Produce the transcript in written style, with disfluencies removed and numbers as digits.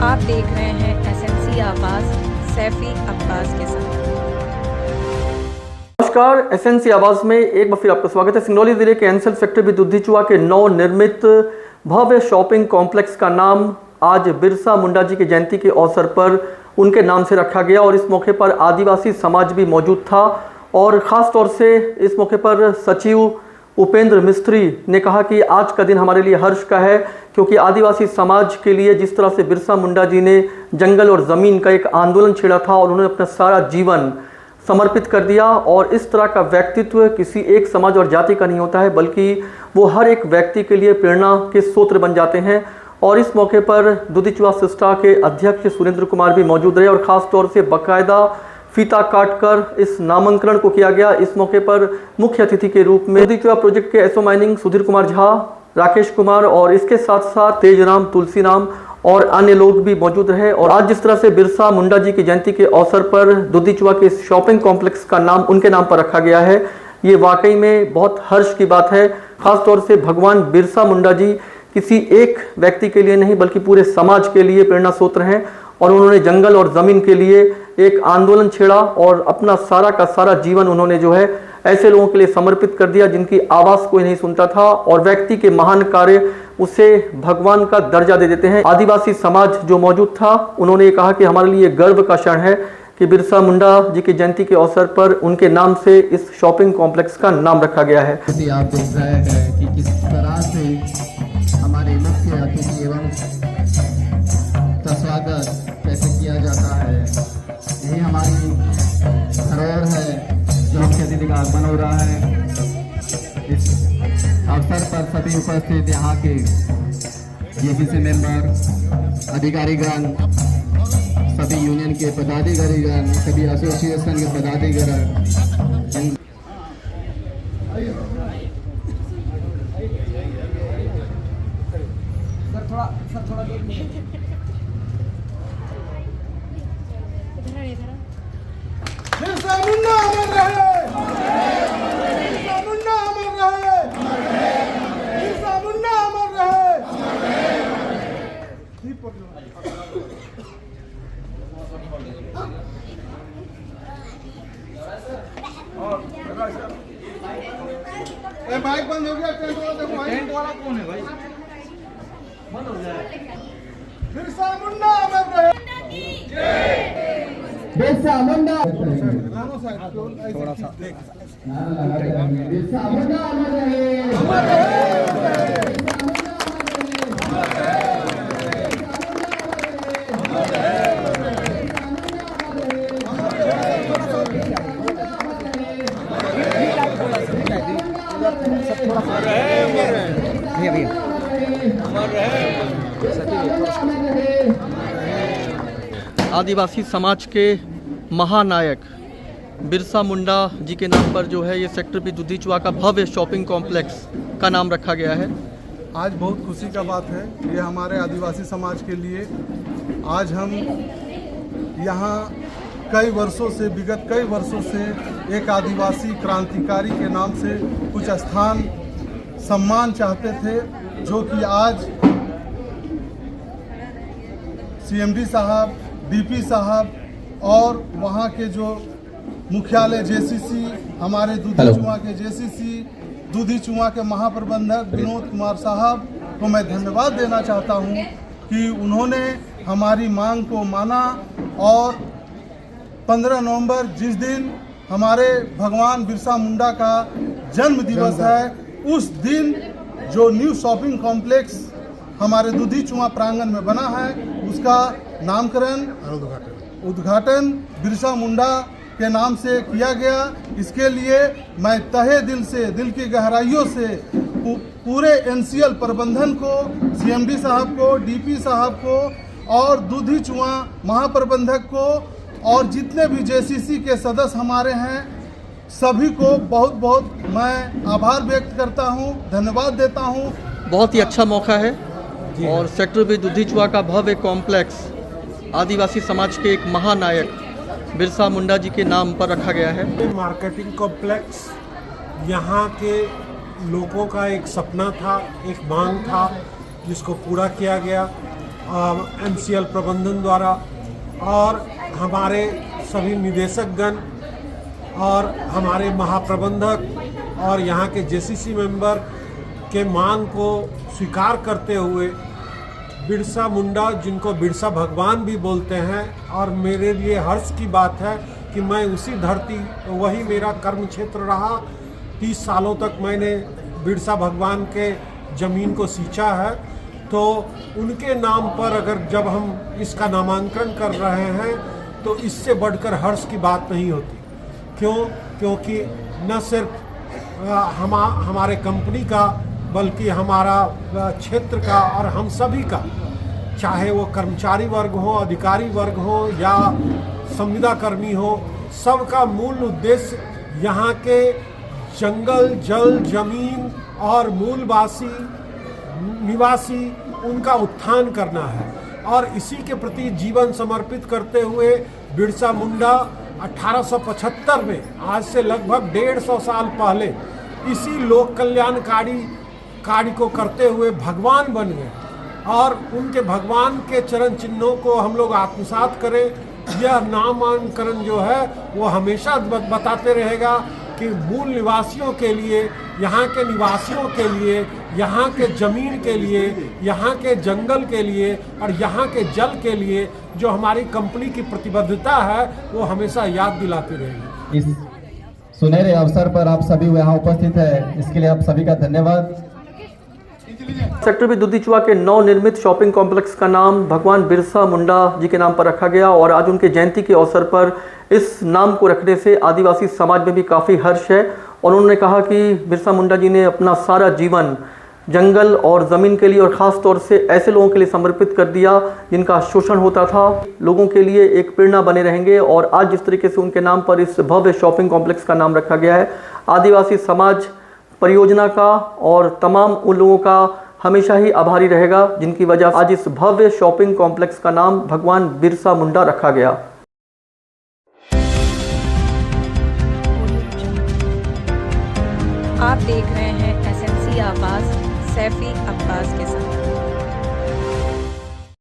आप देख रहे हैं एसएमसी आवाज सैफी अब्बास के साथ। नमस्कार, एसएनसी आवाज में एक बार फिर आपका स्वागत है। सिंगरौली जिले के एनसेल सेक्टर भी दुधिचुआ के नव निर्मित भव्य शॉपिंग कॉम्प्लेक्स का नाम आज बिरसा मुंडा जी की जयंती के अवसर पर उनके नाम से रखा गया और इस मौके पर आदिवासी समाज भी मौजूद था। और ख़ास तौर से इस मौके पर सचिव उपेंद्र मिस्त्री ने कहा कि आज का दिन हमारे लिए हर्ष का है, क्योंकि आदिवासी समाज के लिए जिस तरह से बिरसा मुंडा जी ने जंगल और ज़मीन का एक आंदोलन छेड़ा था और उन्होंने अपना सारा जीवन समर्पित कर दिया। और इस तरह का व्यक्तित्व किसी एक समाज और जाति का नहीं होता है, बल्कि वो हर एक व्यक्ति के लिए प्रेरणा के स्रोत बन जाते हैं। और इस मौके पर दुधिचुआ सिस्टा के अध्यक्ष सुरेंद्र कुमार भी मौजूद रहे और ख़ास तौर से बाकायदा फीता काटकर इस नामांकन को किया गया। इस मौके पर मुख्य अतिथि के रूप में दुधिचुआ प्रोजेक्ट के एसओ माइनिंग सुधीर कुमार झा, राकेश कुमार और इसके साथ साथ तेजराम, तुलसीराम और अन्य लोग भी मौजूद रहे। और आज जिस तरह से बिरसा मुंडा जी की जयंती के अवसर पर दुधिचुआ के शॉपिंग कॉम्प्लेक्स का नाम उनके नाम पर रखा गया है, ये वाकई में बहुत हर्ष की बात है। खासतौर से भगवान बिरसा मुंडा जी किसी एक व्यक्ति के लिए नहीं बल्कि पूरे समाज के लिए प्रेरणा स्रोत हैं और उन्होंने जंगल और ज़मीन के लिए एक आंदोलन छेड़ा और अपना सारा का सारा जीवन उन्होंने जो है ऐसे लोगों के लिए समर्पित कर दिया जिनकी आवाज़ कोई नहीं सुनता था। और व्यक्ति के महान कार्य उसे भगवान का दर्जा दे देते हैं। आदिवासी समाज जो मौजूद था उन्होंने कहा कि हमारे लिए गर्व का क्षण है कि बिरसा मुंडा जी की जयंती के अवसर पर उनके नाम से इस शॉपिंग कॉम्प्लेक्स का नाम रखा गया है। आप देख रहे हैं कि किस तरह से हमारे मुख्य अतिथि एवं का स्वागत कैसे किया जाता है। यही हमारी धरोहर है जो मुख्य अतिथि का आगमन हो रहा है। इस अवसर पर सभी उपस्थित यहाँ के जेपीसी मेंबर, अधिकारीगण, सभी यूनियन के पदाधिकारीगण, सभी एसोसिएशन के पदाधिकारी बिरसा मुंडा अमर रहे, बिरसा मुंडा अमर रहे, बिरसा मुंडा अमर रहे। माइक बंद हो गया। टेंट वाला देखो, टेंट वाला कौन है भाई? बंद हो जाए। बिरसा मुंडा अमर रहे। बिरसा मुंडा थोड़ा सा बिरसा मुंडा अमर रहे, अमर रहे। आदिवासी समाज के महानायक बिरसा मुंडा जी के नाम पर जो है ये सेक्टर भी दुधिचुआ का भव्य शॉपिंग कॉम्प्लेक्स का नाम रखा गया है। आज बहुत खुशी का बात है ये हमारे आदिवासी समाज के लिए। आज हम यहाँ विगत कई वर्षों से एक आदिवासी क्रांतिकारी के नाम से कुछ स्थान सम्मान चाहते थे, जो कि आज सीएमडी साहब, डीपी साहब और वहाँ के जो मुख्यालय जेसीसी, हमारे दुधिचुआ के जेसीसी, दुधिचुआ के महाप्रबंधक विनोद कुमार साहब को मैं धन्यवाद देना चाहता हूँ कि उन्होंने हमारी मांग को माना। और 15 नवंबर जिस दिन हमारे भगवान बिरसा मुंडा का जन्म दिवस है, उस दिन जो न्यू शॉपिंग कॉम्प्लेक्स हमारे दुधिचुआ प्रांगण में बना है उसका नामकरण उद्घाटन बिरसा मुंडा के नाम से किया गया। इसके लिए मैं तहे दिल से, दिल की गहराइयों से पूरे एनसीएल प्रबंधन को, सीएमडी साहब को, डीपी साहब को और दुधिचुआ महाप्रबंधक को और जितने भी जेसीसी के सदस्य हमारे हैं सभी को बहुत बहुत मैं आभार व्यक्त करता हूं, धन्यवाद देता हूं। बहुत ही अच्छा मौका है और सेक्टर भी दुधिचुआ का भव्य कॉम्प्लेक्स आदिवासी समाज के एक महानायक बिरसा मुंडा जी के नाम पर रखा गया है। मार्केटिंग कॉम्प्लेक्स यहाँ के लोगों का एक सपना था, एक मांग था जिसको पूरा किया गया। MCL प्रबंधन द्वारा और हमारे सभी निदेशकगण और हमारे महाप्रबंधक और यहाँ के JCC मेंबर के मांग को स्वीकार करते हुए बिरसा मुंडा, जिनको बिरसा भगवान भी बोलते हैं, और मेरे लिए हर्ष की बात है कि मैं उसी धरती, वही मेरा कर्म क्षेत्र रहा। 30 सालों तक मैंने बिरसा भगवान के ज़मीन को सींचा है, तो उनके नाम पर अगर जब हम इसका नामांकन कर रहे हैं तो इससे बढ़कर हर्ष की बात नहीं होती। क्यों? क्योंकि न सिर्फ हमारे कंपनी का बल्कि हमारा क्षेत्र का और हम सभी का, चाहे वो कर्मचारी वर्ग हो, अधिकारी वर्ग हो या संविदा कर्मी हो, सबका मूल उद्देश्य यहाँ के जंगल, जल, जमीन और मूलवासी निवासी उनका उत्थान करना है। और इसी के प्रति जीवन समर्पित करते हुए बिरसा मुंडा 1875 में, आज से लगभग 150 साल पहले, इसी लोक कल्याणकारी कार्य को करते हुए भगवान बन गए। और उनके भगवान के चरण चिन्हों को हम लोग आत्मसात करें। यह नामांकन जो है वो हमेशा बताते रहेगा कि मूल निवासियों के लिए, यहाँ के निवासियों के लिए, यहाँ के ज़मीन के लिए, यहाँ के जंगल के लिए और यहाँ के जल के लिए जो हमारी कंपनी की प्रतिबद्धता है वो हमेशा याद दिलाती रहेगी। इस सुनहरे अवसर पर आप सभी यहाँ उपस्थित हैं, इसके लिए आप सभी का धन्यवाद। सेक्टर बी दुधीचुआ के नवनिर्मित शॉपिंग कॉम्प्लेक्स का नाम भगवान बिरसा मुंडा जी के नाम पर रखा गया और आज उनके जयंती के अवसर पर इस नाम को रखने से आदिवासी समाज में भी काफ़ी हर्ष है। और उन्होंने कहा कि बिरसा मुंडा जी ने अपना सारा जीवन जंगल और ज़मीन के लिए और ख़ास तौर से ऐसे लोगों के लिए समर्पित कर दिया जिनका शोषण होता था। लोगों के लिए एक प्रेरणा बने रहेंगे और आज जिस तरीके से उनके नाम पर इस भव्य शॉपिंग कॉम्प्लेक्स का नाम रखा गया है, आदिवासी समाज परियोजना का और तमाम उन लोगों का हमेशा ही आभारी रहेगा जिनकी वजह से आज इस भव्य शॉपिंग कॉम्प्लेक्स का नाम भगवान बिरसा मुंडा रखा गया। आप देख रहे हैं SMC आवाज़ सैफी अब्बास के साथ।